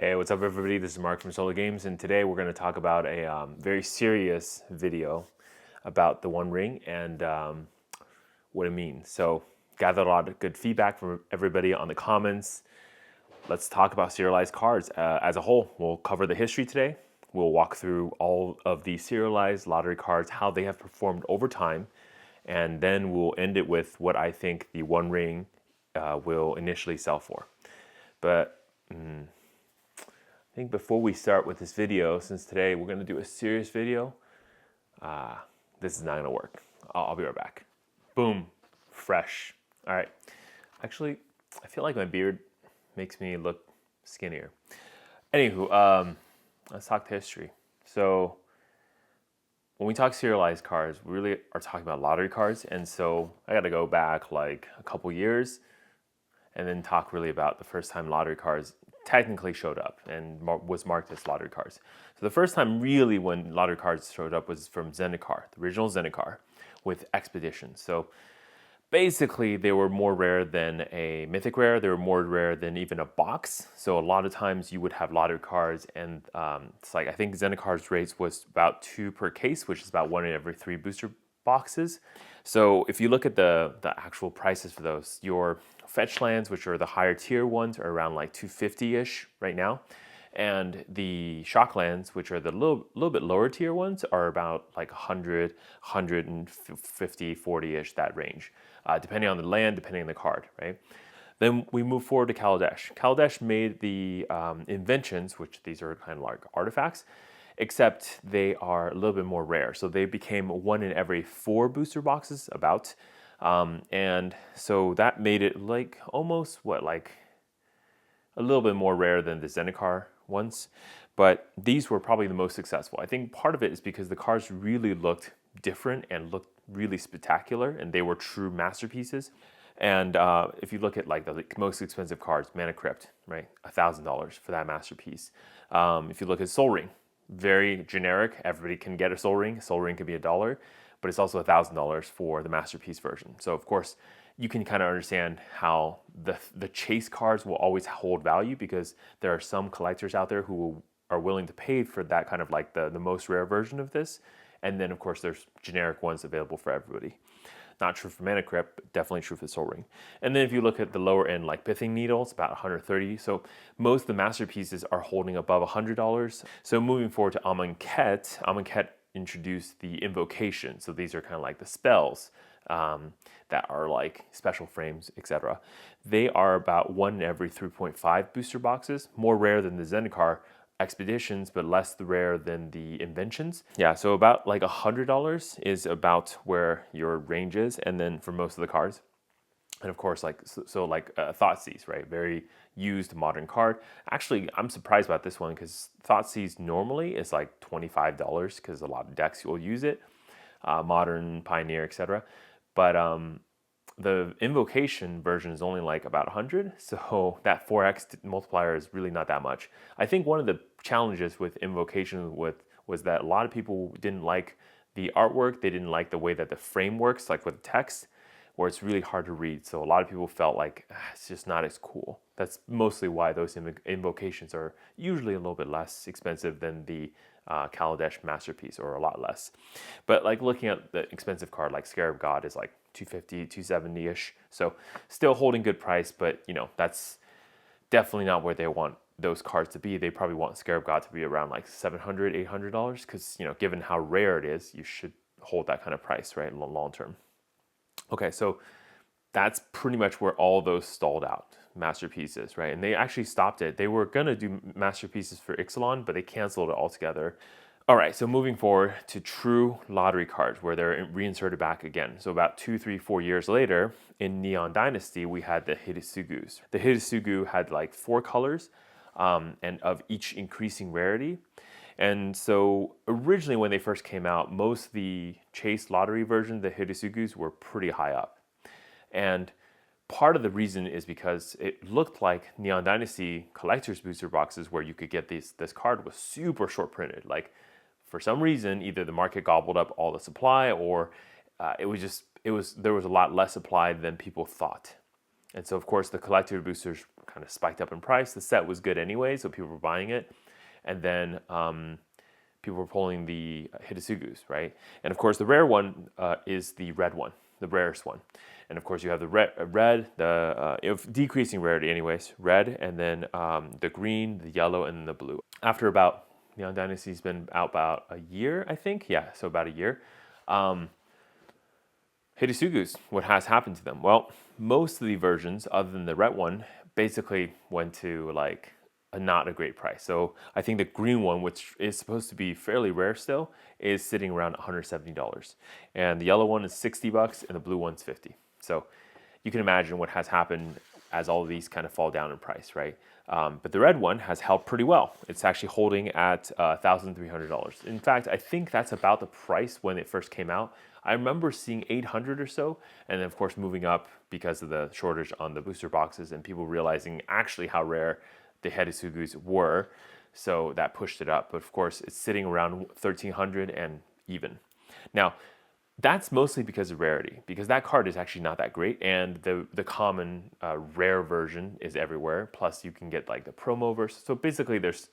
Hey, what's up, everybody? This is Mark from Solo Games, and today we're going to talk about a very serious video about the One Ring and what it means. So, gathered a lot of good feedback from everybody on the comments. Let's talk about serialized cards as a whole. We'll cover the history today. We'll walk through all of the serialized lottery cards, how they have performed over time, and then we'll end it with what I think the One Ring will initially sell for. But I think before we start with this video, since today we're going to do a serious video, this is not going to work. I'll be right back. Boom. Fresh. All right. Actually, I feel like my beard makes me look skinnier. Anywho, let's talk history. So when we talk serialized cards, we really are talking about lottery cards. And so I got to go back like a couple years and then talk really about the first time lottery cards technically showed up and was marked as lottery cards. So the first time really when lottery cards showed up was from Zendikar, the original Zendikar, with expeditions. So basically they were more rare than a mythic rare. They were more rare than even a box. So a lot of times you would have lottery cards and it's like, I think Zendikar's rates was about 2 per case, which is about 1 in every 3 booster boxes. So if you look at the actual prices for those, your fetch lands, which are the higher tier ones, are around like 250-ish right now. And the shock lands, which are the little bit lower tier ones, are about like 100, 150, 40-ish, that range, depending on the land, depending on the card, right? Then we move forward to Kaladesh. Kaladesh made the inventions, which these are kind of like artifacts, except they are a little bit more rare. So they became 1 in every 4 booster boxes, about. And so that made it like almost like a little bit more rare than the Zendikar ones. But these were probably the most successful. I think part of it is because the cards really looked different and looked really spectacular, and they were true masterpieces. And if you look at like the most expensive cards, Mana Crypt, right, $1,000 for that masterpiece. If you look at Soul Ring, very generic. Everybody can get a Soul Ring. Soul Ring could be $1, but it's also $1,000 for the masterpiece version. So of course, you can kind of understand how the chase cards will always hold value, because there are some collectors out there who are willing to pay for that kind of like the most rare version of this. And then of course, there's generic ones available for everybody. Not true for Mana Crypt, but definitely true for Soul Ring. And then if you look at the lower end, like Pithing Needle, it's about $130. So most of the masterpieces are holding above $100. So moving forward to Amonkhet introduced the invocation. So these are kind of like the spells that are like special frames, etc. They are about 1 in every 3.5 booster boxes, more rare than the Zendikar expeditions, but less rare than the inventions. Yeah, so about like $100 is about where your range is, and then for most of the cards. And of course, like Thoughtseize, right? Very used modern card. Actually, I'm surprised about this one because Thoughtseize normally is like $25 because a lot of decks will use it, Modern, Pioneer, etc. But the invocation version is only like about 100, so that 4x multiplier is really not that much. I think one of the challenges with invocation was that a lot of people didn't like the artwork. They didn't like the way that the frame works, like with the text, where it's really hard to read. So a lot of people felt like it's just not as cool. That's mostly why those invocations are usually a little bit less expensive than the Kaladesh masterpiece, or a lot less. But like looking at the expensive card like Scarab God is like 250, 270-ish. So still holding good price, but that's definitely not where they want those cards to be. They probably want Scarab God to be around like $700, $800, because given how rare it is, you should hold that kind of price, right, long term. Okay, so that's pretty much where all those stalled out, masterpieces, right? And they actually stopped it. They were gonna do masterpieces for Ixalan, but they canceled it altogether. All right, so moving forward to true lottery cards, where they're reinserted back again. So about 2, 3, 4 years later, in Neon Dynasty, we had the Hitsugus. The Hitsugu had like 4 colors, and of each increasing rarity. And so originally when they first came out, most of the chase lottery version, the Hitsugus, were pretty high up. And part of the reason is because it looked like Neon Dynasty collector's booster boxes, where you could get this card, was super short printed. Like for some reason, either the market gobbled up all the supply, or there was a lot less supply than people thought. And so of course the collector boosters kind of spiked up in price. The set was good anyway, so people were buying it. And then people were pulling the Hitasugus, right? And of course, the rare one is the red one, the rarest one. And of course, you have the red, decreasing rarity anyways, red, and then the green, the yellow, and the blue. After about, Neon Dynasty's been out about a year, I think. Yeah, so about a year. Hitasugus, what has happened to them? Well, most of the versions, other than the red one, basically went to like not a great price. So I think the green one, which is supposed to be fairly rare still, is sitting around $170. And the yellow one is $60 and the blue one's $50. So you can imagine what has happened as all of these kind of fall down in price, right? But the red one has held pretty well. It's actually holding at $1,300. In fact, I think that's about the price when it first came out. I remember seeing 800 or so, and then of course moving up because of the shortage on the booster boxes and people realizing actually how rare the Hitasugus were. So that pushed it up. But of course, it's sitting around 1,300 and even. Now, that's mostly because of rarity, because that card is actually not that great, and the common rare version is everywhere. Plus, you can get like the promo version. So basically, there's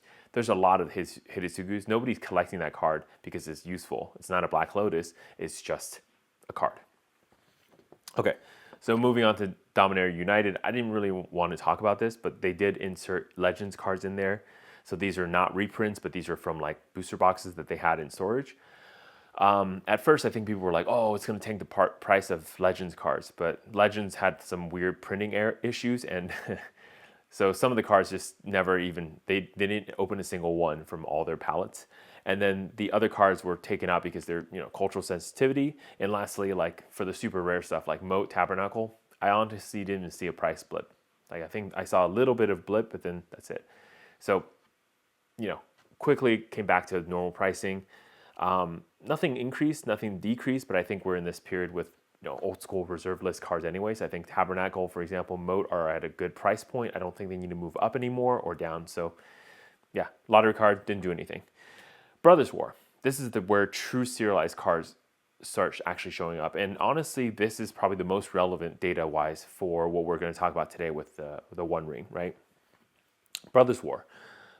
a lot of his Hitasugus. Nobody's collecting that card because it's useful. It's not a Black Lotus. It's just a card. Okay, so moving on to Dominaria United. I didn't really want to talk about this, but they did insert Legends cards in there. So these are not reprints, but these are from like booster boxes that they had in storage. At first, I think people were like, oh, it's going to tank the price of Legends cards. But Legends had some weird printing issues. And so some of the cards just never even, they didn't open a single one from all their palettes. And then the other cards were taken out because they're, cultural sensitivity. And lastly, like for the super rare stuff like Moat, Tabernacle, I honestly didn't see a price blip. Like I think I saw a little bit of blip, but then that's it. So, quickly came back to normal pricing. Nothing increased, nothing decreased, but I think we're in this period with old school reserve list cards anyways. I think Tabernacle, for example, Moat are at a good price point. I don't think they need to move up anymore or down. So yeah, lottery card didn't do anything. Brothers War. This is where true serialized cards start actually showing up. And honestly, this is probably the most relevant data-wise for what we're going to talk about today with the One Ring, right? Brothers War.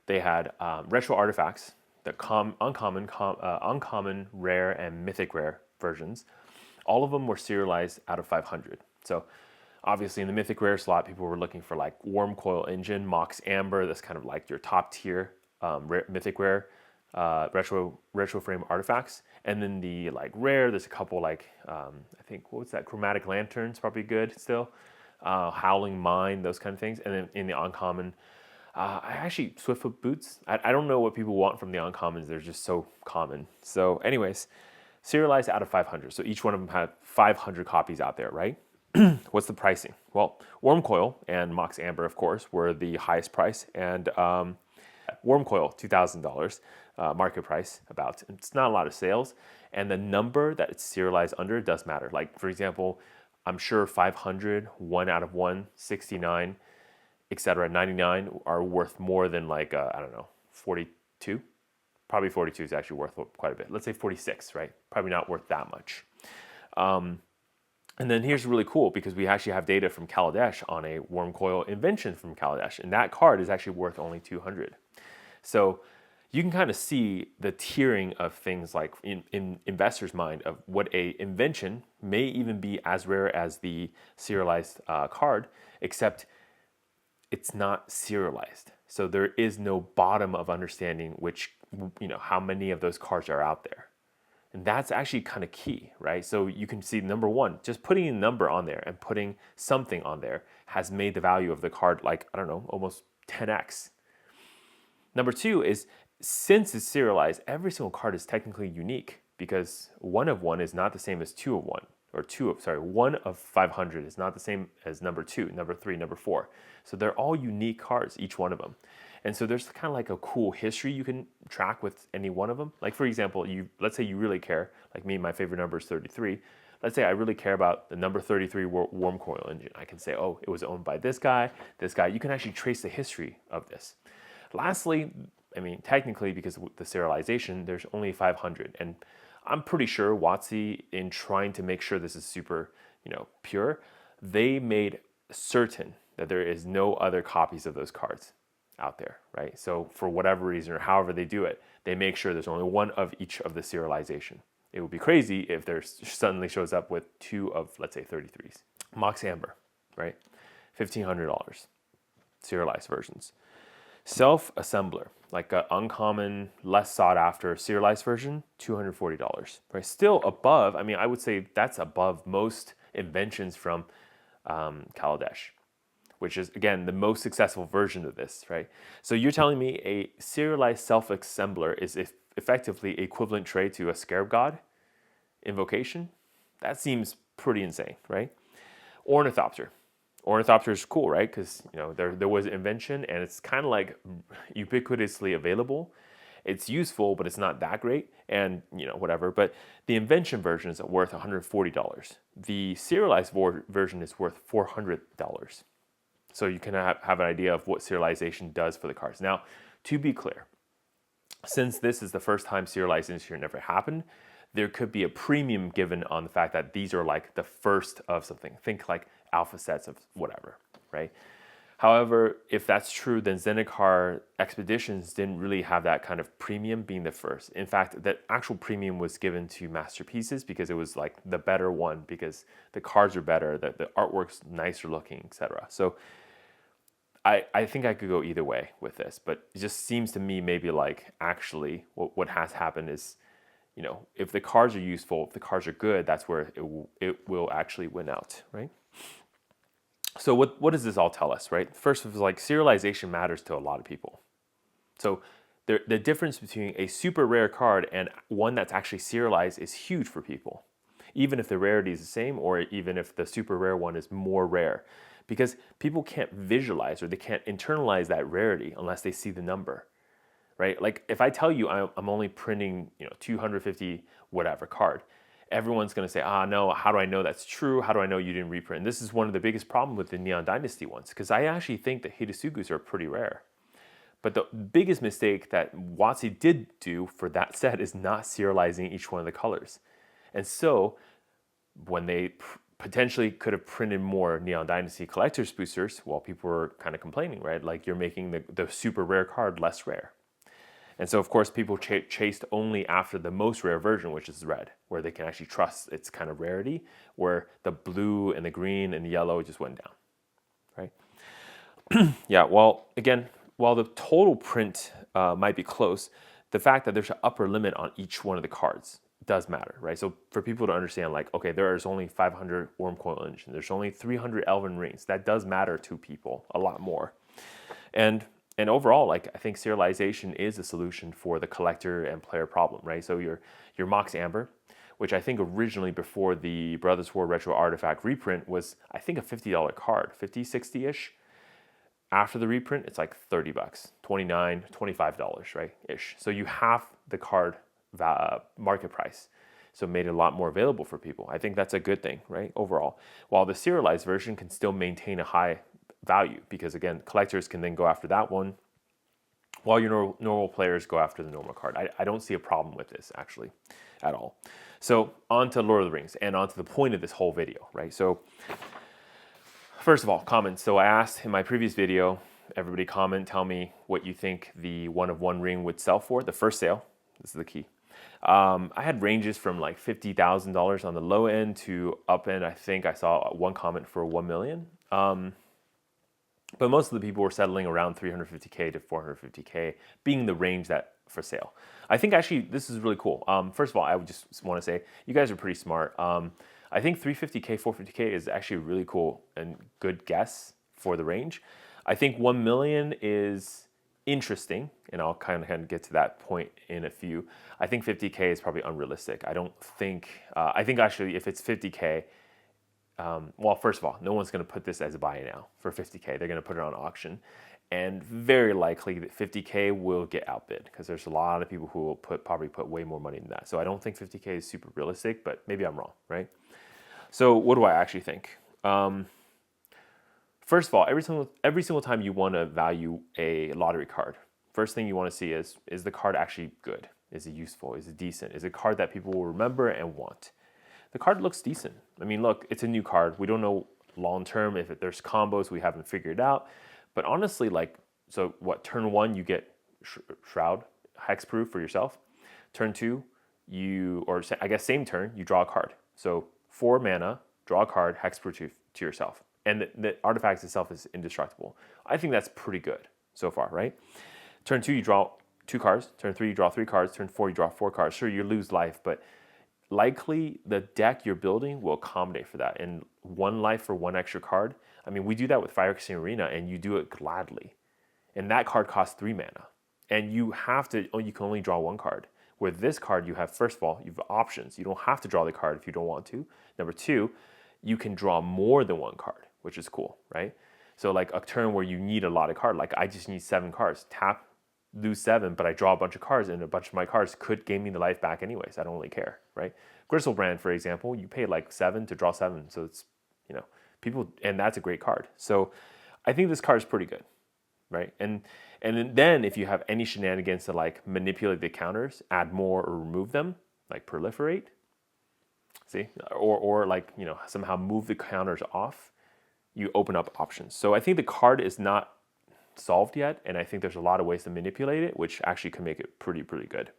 They had retro artifacts, the uncommon, rare, and mythic rare versions. All of them were serialized out of 500. So obviously in the mythic rare slot, people were looking for like Worm Coil Engine, Mox Amber. That's kind of like your top tier mythic rare retro frame artifacts. And then the like rare, there's a couple like I think what's that? Chromatic Lanterns, probably good still. Howling Mine, those kind of things. And then in the uncommon, Swiftfoot Boots. I don't know what people want from the uncommons. They're just so common. So anyways, serialized out of 500. So each one of them had 500 copies out there, right? What's the pricing? Well, Worm Coil and Mox Amber, of course, were the highest price. And Worm Coil, $2,000 market price about. It's not a lot of sales. And the number that it's serialized under does matter. Like, for example, I'm sure 500, 1 out of 1, 69, etc. 99 are worth more than like, 42. Probably 42 is actually worth quite a bit. Let's say 46, right? Probably not worth that much. And then here's really cool because we actually have data from Kaladesh on a Worm Coil invention from Kaladesh. And that card is actually worth only 200. So you can kind of see the tiering of things like in investors' mind of what a invention may even be as rare as the serialized card, except it's not serialized. So there is no bottom of understanding which, how many of those cards are out there. And that's actually kind of key, right? So you can see number one, just putting a number on there and putting something on there has made the value of the card like, almost 10x. Number two is since it's serialized, every single card is technically unique because 1 of 1 is not the same as 2 of 1. Or 1 of 500 is not the same as number 2, number 3, number 4. So they're all unique cards, each one of them. And so there's kind of like a cool history you can track with any one of them. Like for example, let's say you really care, like me, my favorite number is 33. Let's say I really care about the number 33 Worm Coil Engine. I can say, oh, it was owned by this guy, this guy. You can actually trace the history of this. Lastly, technically because of the serialization, there's only 500. And I'm pretty sure WotC, in trying to make sure this is super, pure, they made certain that there is no other copies of those cards out there, right? So for whatever reason or however they do it, they make sure there's only one of each of the serialization. It would be crazy if there suddenly shows up with 2 of, let's say, 33s. Mox Amber, right? $1,500, serialized versions. Self-assembler, like an uncommon, less sought after serialized version, $240, right? Still above, I mean, I would say that's above most inventions from Kaladesh, which is, again, the most successful version of this, right? So you're telling me a serialized self-assembler is effectively equivalent trade to a scarab god invocation? That seems pretty insane, right? Ornithopter. Ornithopter is cool, right? Because there was an invention, and it's kind of like ubiquitously available. It's useful, but it's not that great, and whatever. But the invention version is worth $140. The serialized version is worth $400. So you can have an idea of what serialization does for the cards. Now, to be clear, since this is the first time serialization never happened, there could be a premium given on the fact that these are like the first of something. Think like alpha sets of whatever, right? However, if that's true, then Zendikar Expeditions didn't really have that kind of premium being the first. In fact, that actual premium was given to Masterpieces because it was like the better one, because the cards are better, the artwork's nicer looking, etc. So I think I could go either way with this, but it just seems to me maybe like actually what has happened is, if the cards are useful, if the cards are good, that's where it will actually win out, right? So what does this all tell us, right? First of all, like serialization matters to a lot of people. So the difference between a super rare card and one that's actually serialized is huge for people, even if the rarity is the same, or even if the super rare one is more rare, because people can't visualize or they can't internalize that rarity unless they see the number, right? Like if I tell you I'm only printing 250 whatever card, everyone's going to say, no, how do I know that's true? How do I know you didn't reprint? And this is one of the biggest problems with the Neon Dynasty ones, because I actually think that Hitasugus are pretty rare. But the biggest mistake that WotC did do for that set is not serializing each one of the colors. And so when they potentially could have printed more Neon Dynasty collector's boosters, well, people were kind of complaining, right? Like you're making the super rare card less rare. And so, of course, people chased only after the most rare version, which is red, where they can actually trust its kind of rarity, where the blue and the green and the yellow just went down, right? Yeah, well, again, while the total print might be close, the fact that there's an upper limit on each one of the cards does matter, right? So for people to understand, like, okay, there is only 500 Wormcoil Engine, there's only 300 Elven Rings, that does matter to people a lot more. And overall, like, I think serialization is a solution for the collector and player problem, right? So your Mox Amber, which I think originally before the Brothers War Retro Artifact reprint was, I think, a $50 card, 50, 60-ish. After the reprint, it's like $30, $29, $25, right, ish. So you have the card market price. So it made it a lot more available for people. I think that's a good thing, right, overall. While the serialized version can still maintain a high value, because again, collectors can then go after that one while your normal players go after the normal card. I don't see a problem with this actually at all. So on to Lord of the Rings and on to the point of this whole video, right? So first of all, comments. So I asked in my previous video, everybody comment, tell me what you think the one of one ring would sell for, the first sale. This is the key. I had ranges from like $50,000 on the low end to up end. I think I saw one comment for $1 million. But most of the people were settling around $350K to $450K being the range that for sale. I think actually this is really cool. First of all, I would just want to say you guys are pretty smart. I think $350K, $450K is actually a really cool and good guess for the range. I think $1 million is interesting, and I'll kind of get to that point in a few. I think $50K is probably unrealistic. I don't think, I think actually if it's $50K, well, first of all, no one's going to put this as a buy now for $50K. They're going to put it on auction. And very likely that $50K will get outbid because there's a lot of people who will probably put way more money than that. So I don't think $50K is super realistic, but maybe I'm wrong, right? So what do I actually think? First of all, every single time you want to value a lottery card, first thing you want to see is the card actually good? Is it useful? Is it decent? Is it a card that people will remember and want? The card looks decent. I mean, look, it's a new card. We don't know long term. If there's combos we haven't figured out. But honestly, like, so what, turn 1, you get Shroud, hexproof for yourself. Turn 2, I guess same turn, you draw a card. So 4 mana, draw a card, hexproof to yourself. And the artifact itself is indestructible. I think that's pretty good so far, right? Turn 2, you draw 2 cards. Turn 3, you draw 3 cards. Turn 4, you draw 4 cards. Sure, you lose life, but likely the deck you're building will accommodate for that. And 1 life for 1 extra card. I mean, we do that with Phyrexian Arena, and you do it gladly. And that card costs 3 mana. And you can only draw 1 card. With this card, you have, first of all, you have options. You don't have to draw the card if you don't want to. Number 2, you can draw more than 1 card, which is cool, right? So like a turn where you need a lot of cards, like I just need 7 cards. Tap, lose 7, but I draw a bunch of cards, and a bunch of my cards could gain me the life back anyways. I don't really care, right? Gristlebrand, for example, you pay like 7 to draw 7. So it's, people, and that's a great card. So I think this card is pretty good, right? And then if you have any shenanigans to like manipulate the counters, add more or remove them, like proliferate, see, or like, somehow move the counters off, you open up options. So I think the card is not solved yet, and I think there's a lot of ways to manipulate it, which actually can make it pretty good.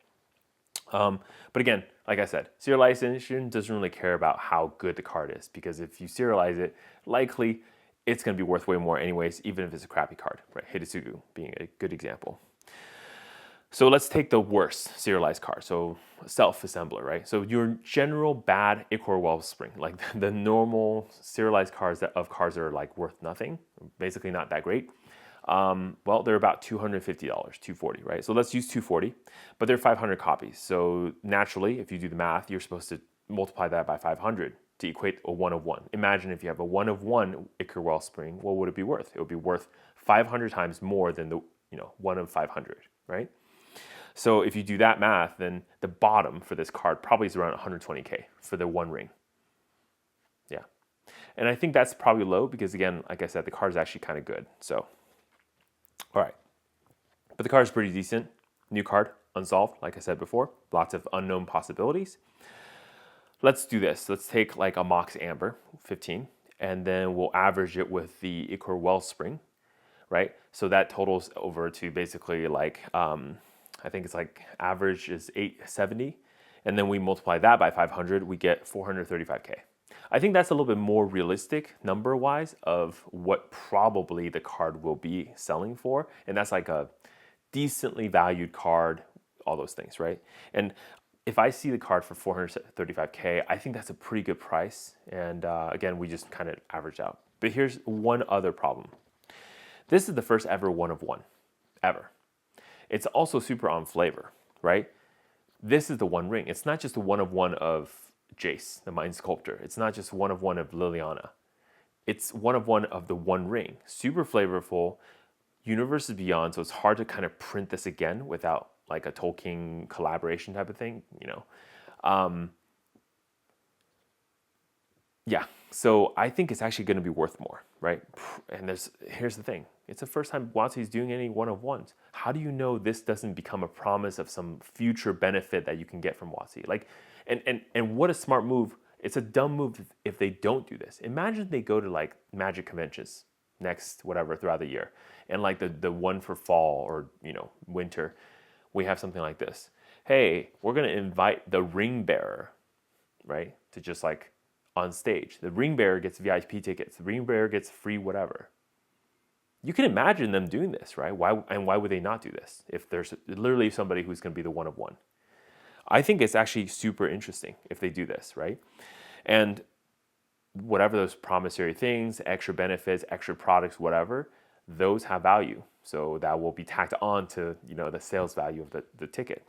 But again, like I said, serialization doesn't really care about how good the card is, because if you serialize it, likely it's going to be worth way more anyways, even if it's a crappy card, right? Hidetsugu being a good example. So let's take the worst serialized card. So self-assembler, right? So your general bad Ichor Wellspring, like the normal serialized cards that are like worth nothing, basically not that great. Well, they're about $250, $240, right? So let's use 240, but they're 500 copies. So naturally, if you do the math, you're supposed to multiply that by 500 to equate a 1 of 1. Imagine if you have a 1 of 1 Ichor Wellspring, what would it be worth? It would be worth 500 times more than the 1 of 500, right? So if you do that math, then the bottom for this card probably is around 120K for the 1 ring. Yeah. And I think that's probably low because, again, like I said, the card is actually kind of good. So, all right. But the card is pretty decent. New card, unsolved, like I said before. Lots of unknown possibilities. Let's do this. Let's take like a Mox Amber, 15, and then we'll average it with the Ichor Wellspring, right? So that totals over to basically like, I think it's like average is 870, and then we multiply that by 500, we get 435K. I think that's a little bit more realistic number-wise of what probably the card will be selling for, and that's like a decently valued card, all those things, right? And if I see the card for 435K, I think that's a pretty good price, and again, we just kind of average out. But here's one other problem. This is the first ever 1 of 1, ever. It's also super on flavor, right? This is the 1 ring. It's not just the 1 of 1 of Jace, the Mind Sculptor. It's not just 1 of 1 of Liliana. It's 1 of 1 of the 1 ring. Super flavorful, universes beyond, so it's hard to kind of print this again without like a Tolkien collaboration type of thing, Yeah, so I think it's actually going to be worth more, right? And here's the thing. It's the first time WotC is doing any 1 of 1s. How do you know this doesn't become a promise of some future benefit that you can get from WotC? Like, and what a smart move. It's a dumb move if they don't do this. Imagine they go to like Magic conventions next, whatever, throughout the year. And like the one for fall or, winter, we have something like this. Hey, we're going to invite the ring bearer, right? To just like on stage. The ring bearer gets VIP tickets. The ring bearer gets free whatever. You can imagine them doing this, right? Why would they not do this if there's literally somebody who's going to be the 1 of 1? I think it's actually super interesting if they do this, right? And whatever those promissory things, extra benefits, extra products, whatever, those have value. So that will be tacked on to, the sales value of the ticket.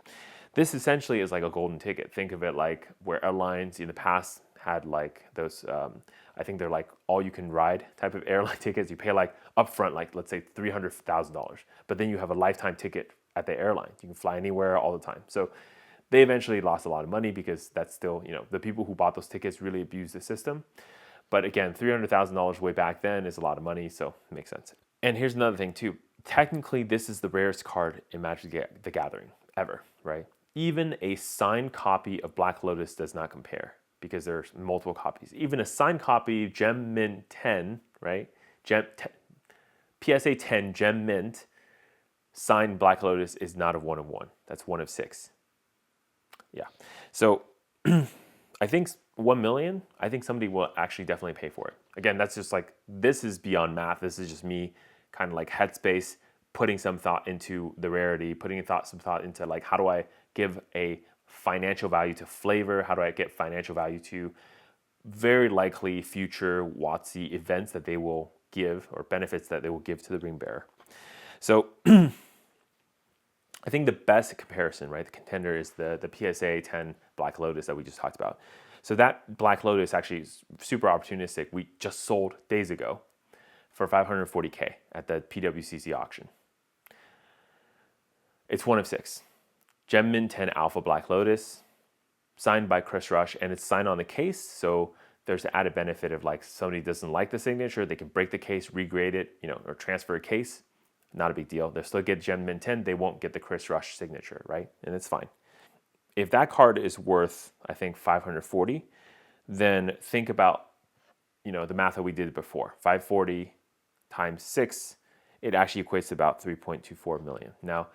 This essentially is like a golden ticket. Think of it like where airlines in the past had like those, I think they're like all you can ride type of airline tickets. You pay like upfront, like let's say $300,000, but then you have a lifetime ticket at the airline. You can fly anywhere all the time. So they eventually lost a lot of money because that's still, the people who bought those tickets really abused the system. But again, $300,000 way back then is a lot of money, so it makes sense. And here's another thing too. Technically, this is the rarest card in Magic the Gathering ever, right? Even a signed copy of Black Lotus does not compare. because there's multiple copies. Even a signed copy, Gem Mint 10, right? PSA 10 Gem Mint signed Black Lotus is not a 1 of 1. That's 1 of 6. Yeah. So I think 1 million, I think somebody will actually definitely pay for it. Again, that's just like, this is beyond math. This is just me kind of like headspace, putting some thought into the rarity, putting some thought into like, how do I give a financial value to flavor? How do I get financial value to very likely future WotC events that they will give, or benefits that they will give to the ring bearer? So I think the best comparison, right, the contender is the PSA 10 Black Lotus that we just talked about. So that Black Lotus actually is super opportunistic. We just sold days ago for $540K at the PWCC auction. It's 1 of 6. Gem Mint 10 Alpha Black Lotus, signed by Chris Rush, and it's signed on the case, so there's the added benefit of like somebody doesn't like the signature, they can break the case, regrade it, or transfer a case. Not a big deal. They'll still get Gem Mint 10, they won't get the Chris Rush signature, right? And it's fine. If that card is worth, I think, 540, then think about, the math that we did before. 540 times 6, it actually equates to about 3.24 million. Now,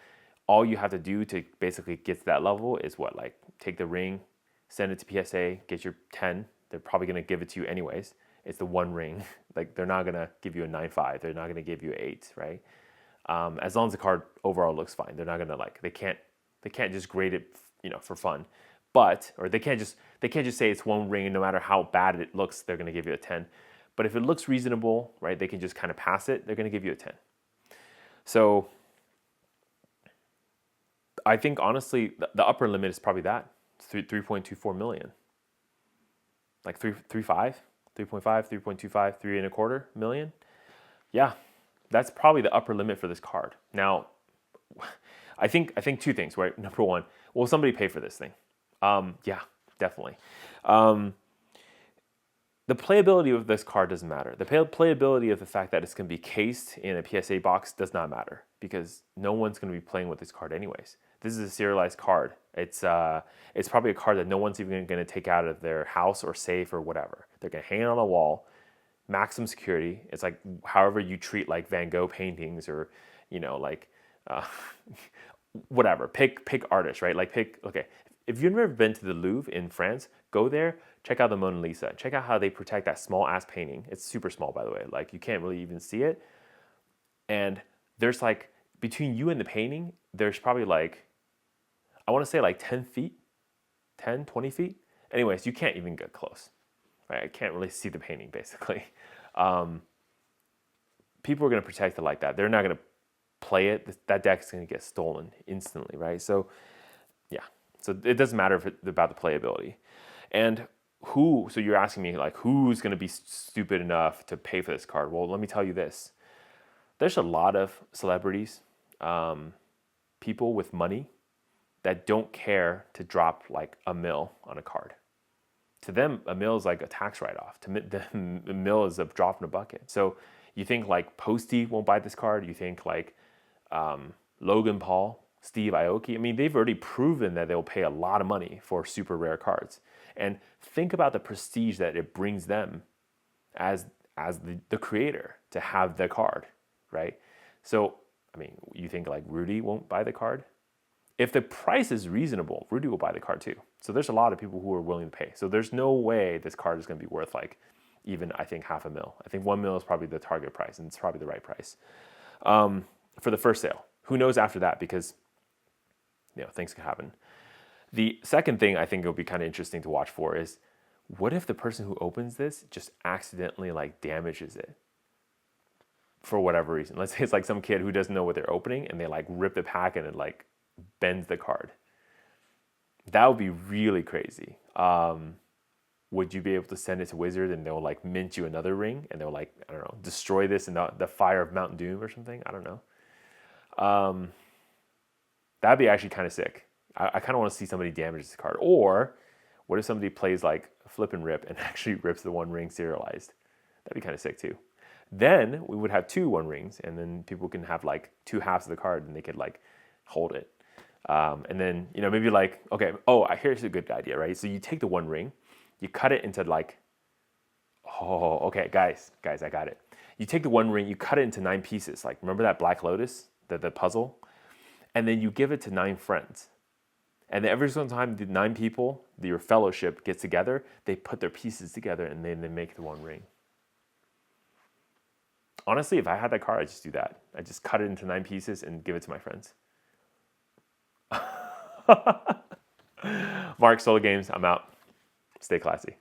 all you have to do to basically get to that level is what? Like, take the ring, send it to PSA, get your 10. They're probably going to give it to you anyways. It's the one ring. Like, they're not going to give you a 9.5. They're not going to give you an 8, right? As long as the card overall looks fine. They're not going to they can't just grade it, for fun. Or they can't just say it's one ring and no matter how bad it looks, they're going to give you a 10. But if it looks reasonable, right, they can just kind of pass it, they're going to give you a 10. So I think honestly, the upper limit is probably that, 3.24 million. Like 3.5, 3.25, 3.25 million. Yeah, that's probably the upper limit for this card. Now, I think two things, right? Number one, will somebody pay for this thing? Yeah, definitely. The playability of this card doesn't matter. The playability of the fact that it's going to be cased in a PSA box does not matter because no one's going to be playing with this card anyways. This is a serialized card. It's probably a card that no one's even going to take out of their house or safe or whatever. They're going to hang it on a wall, maximum security. It's like however you treat like Van Gogh paintings or, whatever. Pick artists, right? Okay. If you've never been to the Louvre in France, go there, check out the Mona Lisa. Check out how they protect that small ass painting. It's super small, by the way. Like you can't really even see it. And there's like, between you and the painting, there's probably like, I want to say like 10 feet, 10, 20 feet. Anyways, you can't even get close, right? I can't really see the painting basically. People are going to protect it like that. They're not going to play it. That deck is going to get stolen instantly, right? So yeah. So it doesn't matter about the playability. And so you're asking me like, who's going to be stupid enough to pay for this card? Well, let me tell you this. There's a lot of celebrities, people with money that don't care to drop like $1 million on a card. To them, $1 million is like a tax write-off. To them, $1 million is a drop in a bucket. So you think like Posty won't buy this card? You think like Logan Paul, Steve Aoki? I mean, they've already proven that they'll pay a lot of money for super rare cards. And think about the prestige that it brings them as the creator to have the card, right? So, I mean, you think like Rudy won't buy the card? If the price is reasonable, Rudy will buy the card too. So there's a lot of people who are willing to pay. So there's no way this card is going to be worth like even, I think, $500,000. I think $1 million is probably the target price, and it's probably the right price for the first sale. Who knows after that, because things can happen. The second thing I think it'll be kind of interesting to watch for is, what if the person who opens this just accidentally like damages it for whatever reason? Let's say it's like some kid who doesn't know what they're opening and they like rip the pack and it like bends the card. That would be really crazy. Would you be able to send it to Wizard and they'll like mint you another ring and they'll like, I don't know, destroy this in the fire of Mount Doom or something? I don't know. That'd be actually kind of sick. I kind of want to see somebody damage this card. Or what if somebody plays like flip and rip and actually rips the one ring serialized? That'd be kind of sick too. Then we would have 2 one rings, and then people can have like 2 halves of the card and they could like hold it. And then, maybe like, okay, here's a good idea, right? So you take the one ring You cut it into like, oh, okay, guys, I got it. You take the One Ring, you cut it into 9 pieces. Like, remember that Black Lotus, the puzzle? And then you give it to 9 friends. And then every single time the 9 people, your fellowship gets together, they put their pieces together and then they make the One Ring. Honestly, if I had that card, I'd just do that. I'd just cut it into 9 pieces and give it to my friends. Mark, Solo Games, I'm out. Stay classy.